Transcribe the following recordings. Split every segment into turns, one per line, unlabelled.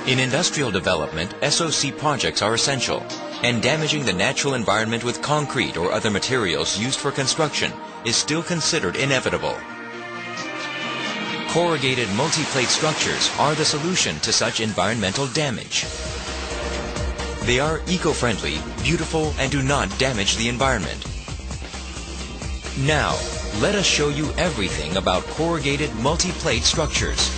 In industrial development, SOC projects are essential, and damaging the natural environment with concrete or other materials used for construction is still considered inevitable. Corrugated multi-plate structures are the solution to such environmental damage. They are eco-friendly, beautiful, and do not damage the environment. Now, let us show you everything about corrugated multi-plate structures.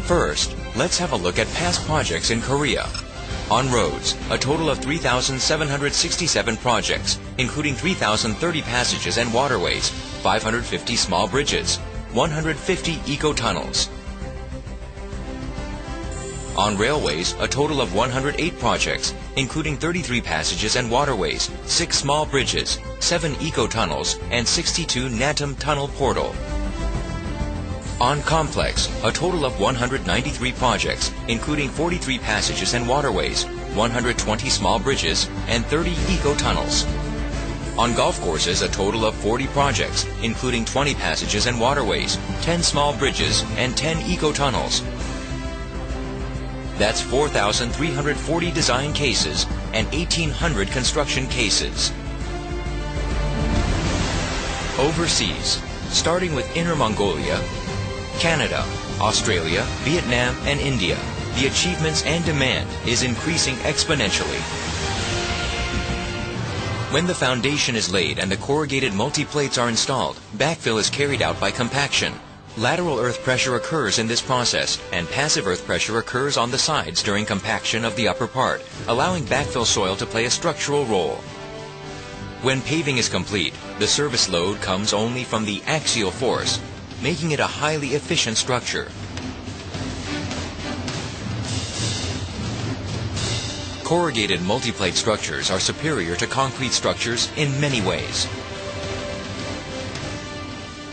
First, let's have a look at past projects in Korea. On roads, a total of 3,767 projects, including 3,030 passages and waterways, 550 small bridges, 150 eco-tunnels. On railways, a total of 108 projects, including 33 passages and waterways, 6 small bridges, 7 eco-tunnels, and 62 Natum tunnel portal. On complex, a total of 193 projects, including 43 passages and waterways, 120 small bridges, and 30 eco-tunnels. On golf courses, a total of 40 projects, including 20 passages and waterways, 10 small bridges, and 10 eco-tunnels. That's 4,340 design cases and 1,800 construction cases. Overseas, starting with Inner Mongolia, Canada, Australia, Vietnam, and India, the achievements and demand is increasing exponentially. When the foundation is laid and the corrugated multi-plates are installed, backfill is carried out by compaction. Lateral earth pressure occurs in this process, and passive earth pressure occurs on the sides during compaction of the upper part, allowing backfill soil to play a structural role. When paving is complete, the service load comes only from the axial force, making it a highly efficient structure. Corrugated multi-plate structures are superior to concrete structures in many ways.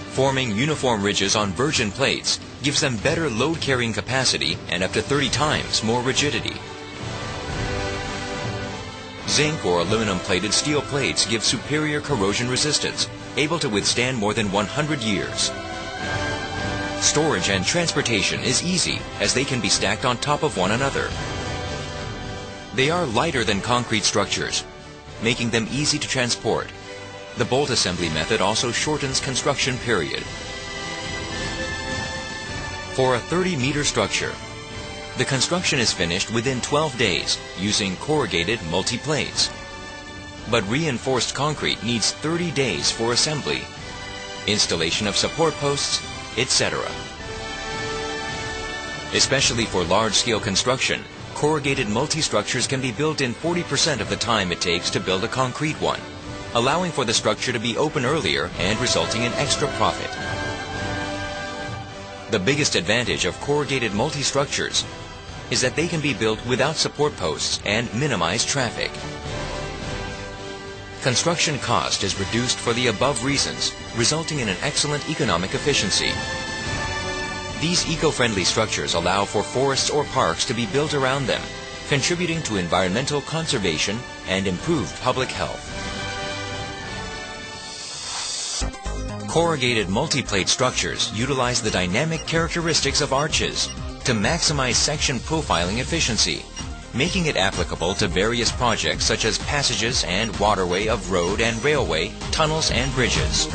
Forming uniform ridges on virgin plates gives them better load-carrying capacity and up to 30 times more rigidity. Zinc or aluminum-plated steel plates give superior corrosion resistance, able to withstand more than 100 years. Storage and transportation is easy, as they can be stacked on top of one another. They are lighter than concrete structures, making them easy to transport. The bolt assembly method also shortens construction period. For a 30-meter structure, the construction is finished within 12 days using corrugated multi-plates. But reinforced concrete needs 30 days for assembly, installation of support posts, etc. Especially for large-scale construction, corrugated multi-structures can be built in 40% of the time it takes to build a concrete one, allowing for the structure to be open earlier and resulting in extra profit. The biggest advantage of corrugated multi-structures is that they can be built without support posts and minimize traffic. Construction cost is reduced for the above reasons, resulting in an excellent economic efficiency. These eco-friendly structures allow for forests or parks to be built around them, contributing to environmental conservation and improved public health. Corrugated multi-plate structures utilize the dynamic characteristics of arches to maximize section profiling efficiency, making it applicable to various projects such as passages and waterway of road and railway, tunnels and bridges.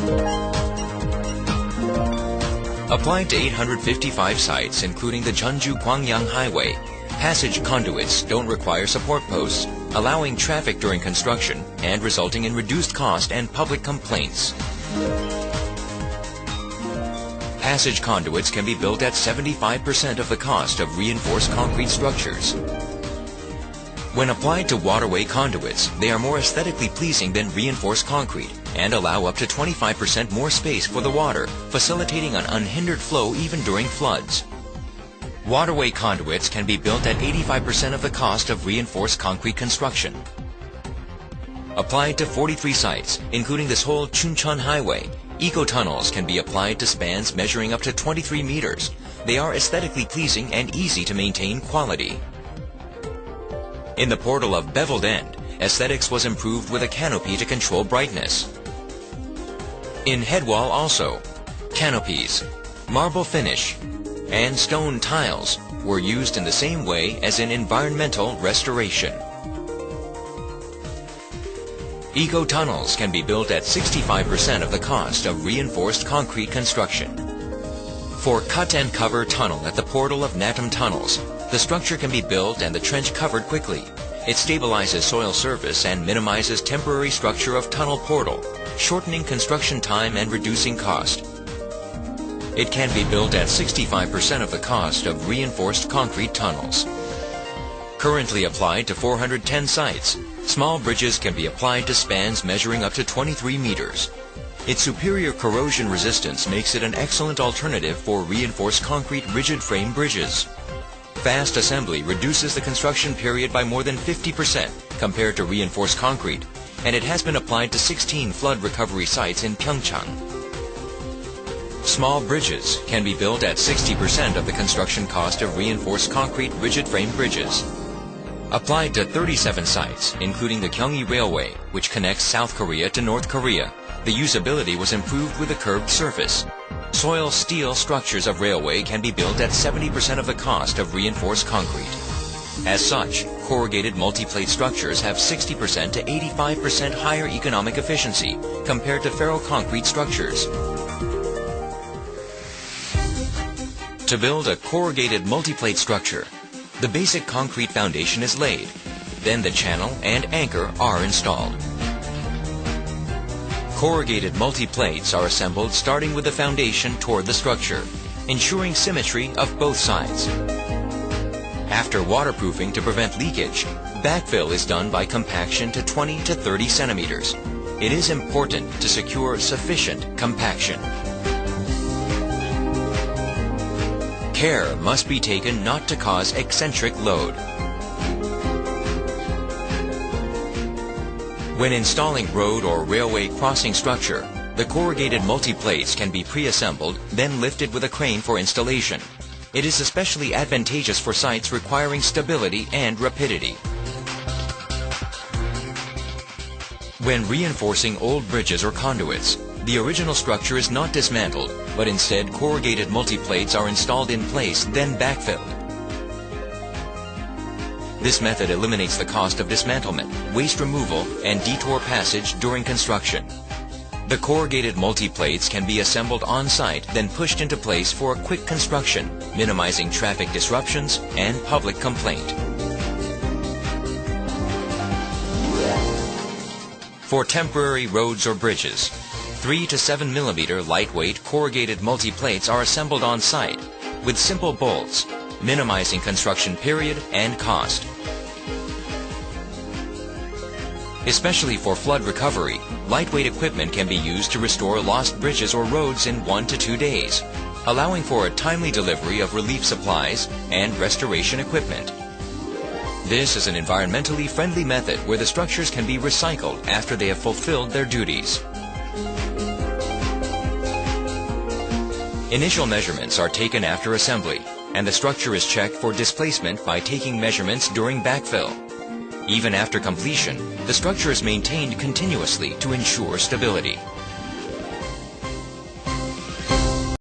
Applied to 855 sites, including the Jeonju-Gwangyang Highway, passage conduits don't require support posts, allowing traffic during construction and resulting in reduced cost and public complaints. Passage conduits can be built at 75% of the cost of reinforced concrete structures. When applied to waterway conduits, they are more aesthetically pleasing than reinforced concrete and allow up to 25% more space for the water, facilitating an unhindered flow even during floods. Waterway conduits can be built at 85% of the cost of reinforced concrete construction. Applied to 43 sites, including this whole Chuncheon Highway, eco-tunnels can be applied to spans measuring up to 23 meters. They are aesthetically pleasing and easy to maintain quality. In the portal of beveled end, aesthetics was improved with a canopy to control brightness. In headwall also, canopies, marble finish, and stone tiles were used in the same way as in environmental restoration. Eco-tunnels can be built at 65% of the cost of reinforced concrete construction. For cut-and-cover tunnel at the portal of Natom Tunnels, the structure can be built and the trench covered quickly. It stabilizes soil surface and minimizes temporary structure of tunnel portal, shortening construction time and reducing cost. It can be built at 65% of the cost of reinforced concrete tunnels. Currently applied to 410 sites, small bridges can be applied to spans measuring up to 23 meters. Its superior corrosion resistance makes it an excellent alternative for reinforced concrete rigid frame bridges. Fast assembly reduces the construction period by more than 50% compared to reinforced concrete, and it has been applied to 16 flood recovery sites in Pyeongchang. Small bridges can be built at 60% of the construction cost of reinforced concrete rigid frame bridges. Applied to 37 sites, including the Gyeonggi Railway, which connects South Korea to North Korea, the usability was improved with a curved surface. Soil steel structures of railway can be built at 70% of the cost of reinforced concrete. As such, corrugated multi-plate structures have 60% to 85% higher economic efficiency compared to ferroconcrete structures. To build a corrugated multi-plate structure, the basic concrete foundation is laid. Then the channel and anchor are installed. Corrugated multi-plates are assembled starting with the foundation toward the structure, ensuring symmetry of both sides. After waterproofing to prevent leakage, backfill is done by compaction to 20 to 30 centimeters. It is important to secure sufficient compaction. Care must be taken not to cause eccentric load. When installing road or railway crossing structure, the corrugated multi-plates can be pre-assembled, then lifted with a crane for installation. It is especially advantageous for sites requiring stability and rapidity. When reinforcing old bridges or conduits, the original structure is not dismantled, but instead corrugated multi-plates are installed in place, then backfilled. This method eliminates the cost of dismantlement, waste removal, and detour passage during construction. The corrugated multi-plates can be assembled on-site, then pushed into place for a quick construction, minimizing traffic disruptions and public complaint. For temporary roads or bridges, 3 to 7 millimeter lightweight corrugated multi-plates are assembled on-site with simple bolts, minimizing construction period and cost. Especially for flood recovery, lightweight equipment can be used to restore lost bridges or roads in 1 to 2 days, allowing for a timely delivery of relief supplies and restoration equipment. This is an environmentally friendly method where the structures can be recycled after they have fulfilled their duties. Initial measurements are taken after assembly, and the structure is checked for displacement by taking measurements during backfill. Even after completion, the structure is maintained continuously to ensure stability.